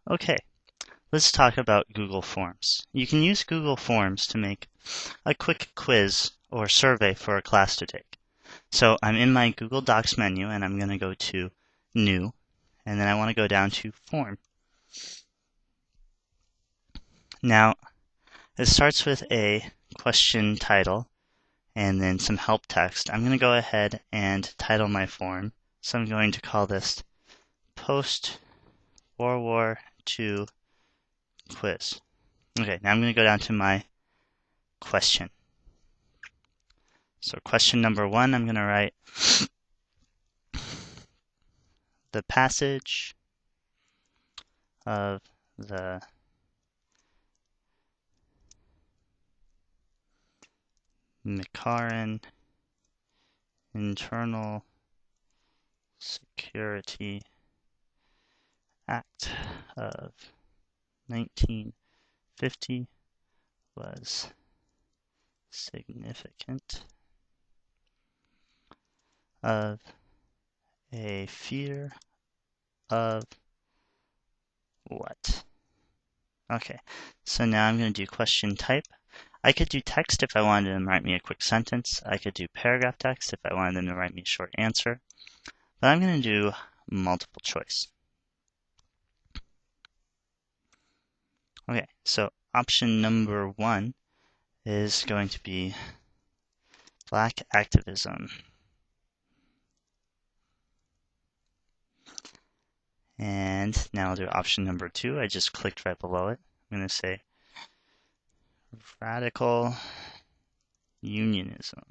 Okay, let's talk about Google Forms. You can use Google Forms to make a quick quiz or survey for a class to take. So I'm in my Google Docs menu and I'm going to go to New, and then I want to go down to Form. Now, it starts with a question title and then some help text. I'm going to go ahead and title my form. So I'm going to call this Post-World War II Quiz. Okay, now I'm going to go down to my question. So question number 1, I'm going to write the passage of the McCarran Internal Security Act of 1950 was significant of a fear of what? Okay, so now I'm going to do question type. I could do text if I wanted them to write me a quick sentence. I could do paragraph text if I wanted them to write me a short answer. But I'm going to do multiple choice. Okay, so option number 1 is going to be Black activism. And now I'll do option number 2. I just clicked right below it. I'm going to say radical unionism.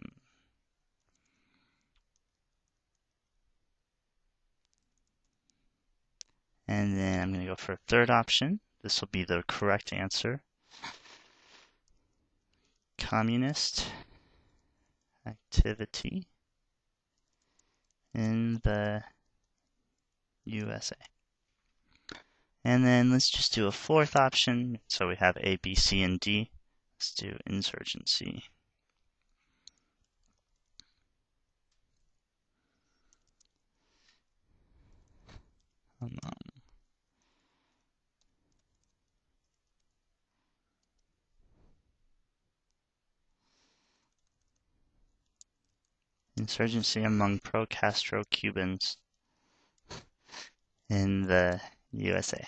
And then I'm going to go for a third option. This will be the correct answer. Communist activity in the USA. And then let's just do a fourth option. So we have A, B, C, and D. Let's do insurgency. Insurgency among pro-Castro Cubans in the USA.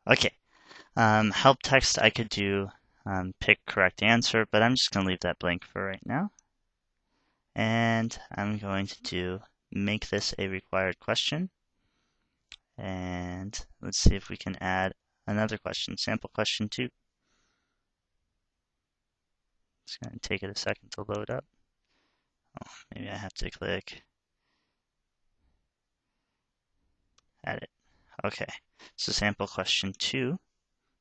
Okay, help text I could do pick correct answer, but I'm just going to leave that blank for right now. And I'm going to do make this a required question. And let's see if we can add another question, sample question 2. It's going to take it a second to load up. Oh, maybe I have to click edit. Okay, so sample question 2.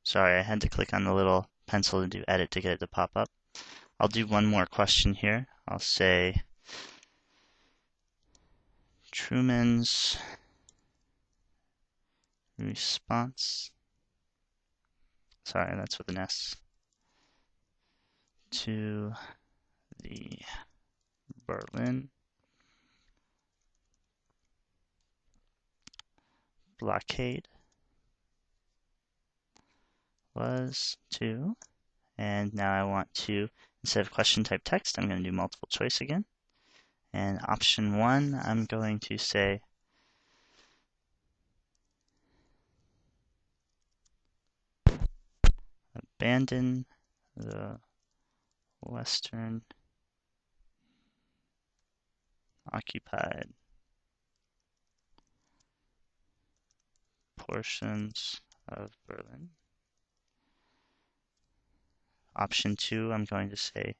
Sorry, I had to click on the little pencil to do edit to get it to pop up. I'll do one more question here. I'll say Truman's response, sorry, that's with an S, to the Berlin blockade was to, and now I want to, instead of question type text, I'm going to do multiple choice again. And option 1, I'm going to say abandon the Western occupied portions of Berlin. Option 2, I'm going to say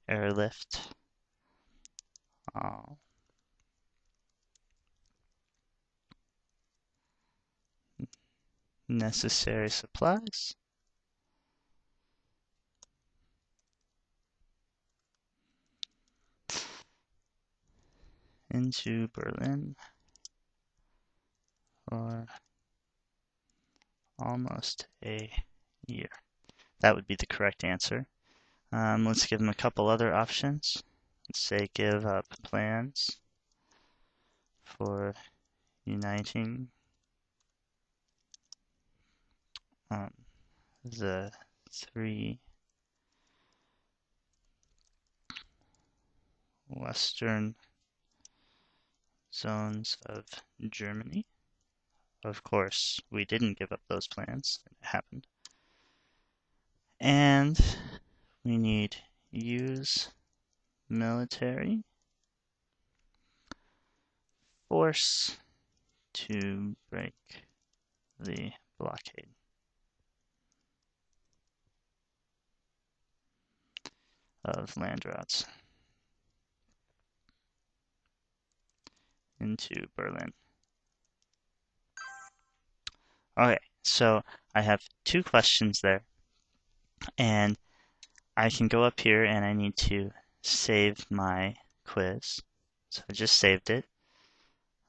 airlift all necessary supplies into Berlin for almost a year. That would be the correct answer. Let's give them a couple other options. Let's say give up plans for uniting the three western zones of Germany. Of course, we didn't give up those plans. It happened. And we need use military force to break the blockade. Of land routes into Berlin. Okay, so I have two questions there, and I can go up here and I need to save my quiz. So I just saved it.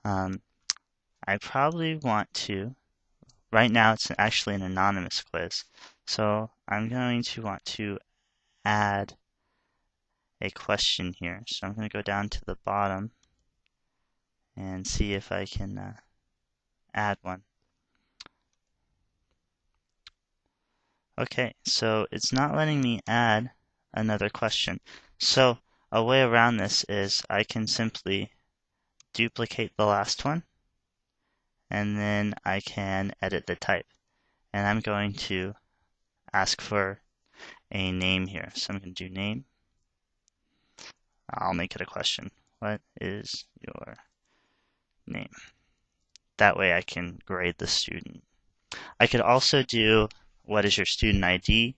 I probably want to, right now it's actually an anonymous quiz, so I'm going to want to add a question here. So I'm going to go down to the bottom and see if I can add one. Okay, so it's not letting me add another question. So a way around this is I can simply duplicate the last one, and then I can edit the type. And I'm going to ask for a name here. So I'm going to do name. I'll make it a question. What is your name? That way I can grade the student. I could also do what is your student ID?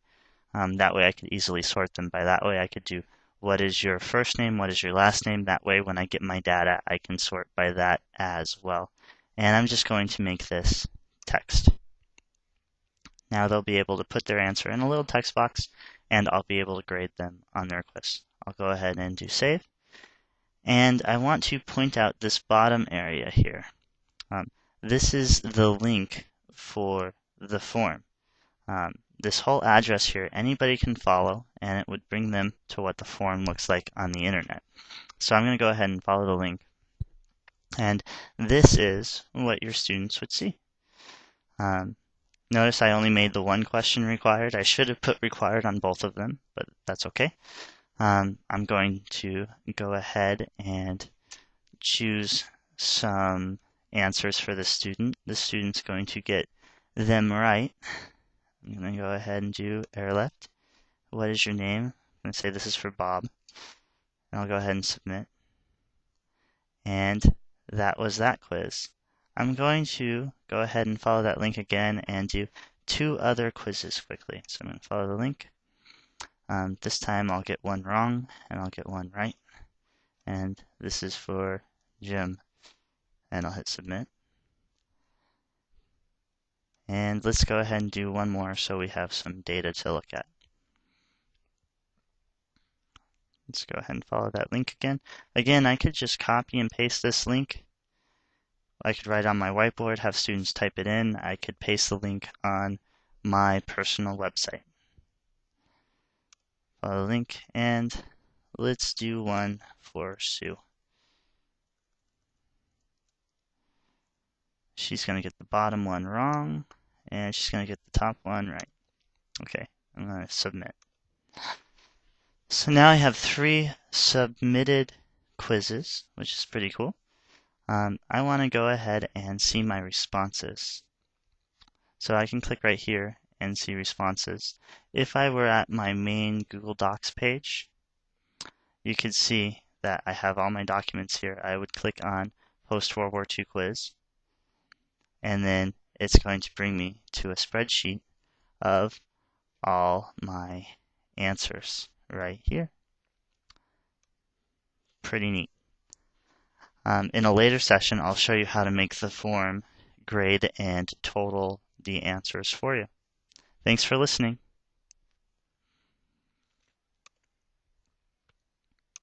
That way I could easily sort them by that way. I could do what is your first name, what is your last name. That way when I get my data, I can sort by that as well. And I'm just going to make this text. Now they'll be able to put their answer in a little text box, and I'll be able to grade them on their quiz. I'll go ahead and do save. And I want to point out this bottom area here. This is the link for the form. This whole address here, anybody can follow, and it would bring them to what the form looks like on the internet. So I'm going to go ahead and follow the link. And this is what your students would see. Notice I only made the one question required. I should have put required on both of them, but that's okay. I'm going to go ahead and choose some answers for the student. The student's going to get them right. I'm going to go ahead and do error left. What is your name? I'm going to say this is for Bob. And I'll go ahead and submit. And that was that quiz. I'm going to go ahead and follow that link again and do two other quizzes quickly. So I'm going to follow the link. This time I'll get one wrong and I'll get one right. And this is for Jim. And I'll hit submit. And let's go ahead and do one more so we have some data to look at. Let's go ahead and follow that link again. Again, I could just copy and paste this link. I could write on my whiteboard, have students type it in. I could paste the link on my personal website. Follow the link, and let's do one for Sue. She's going to get the bottom one wrong, and she's going to get the top one right. Okay, I'm going to submit. So now I have 3 submitted quizzes, which is pretty cool. I want to go ahead and see my responses. So I can click right here and see responses. If I were at my main Google Docs page, you could see that I have all my documents here. I would click on Post-World War II quiz, and then it's going to bring me to a spreadsheet of all my answers right here. Pretty neat. In a later session, I'll show you how to make the form grade and total the answers for you. Thanks for listening.